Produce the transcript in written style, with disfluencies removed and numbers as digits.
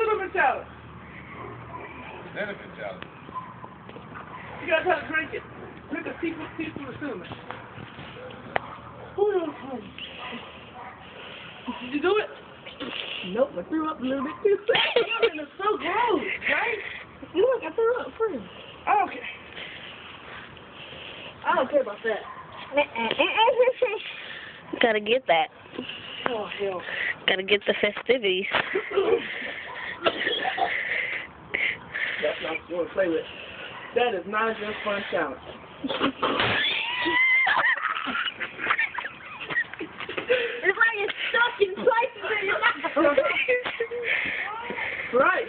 cinnamon challenge. Cinnamon challenge. You gotta try to drink it. Drink a teaspoon of cinnamon. Did you do it? Nope, I threw up a little bit too. It's so gross, right? Look, I threw up first. I don't care. I don't care about that. Gotta get that. Oh, hell. Gotta get the festivities. That's not what you want to play with. That is not a just fun challenge. It's like it's stuck in places in your mouth. Right.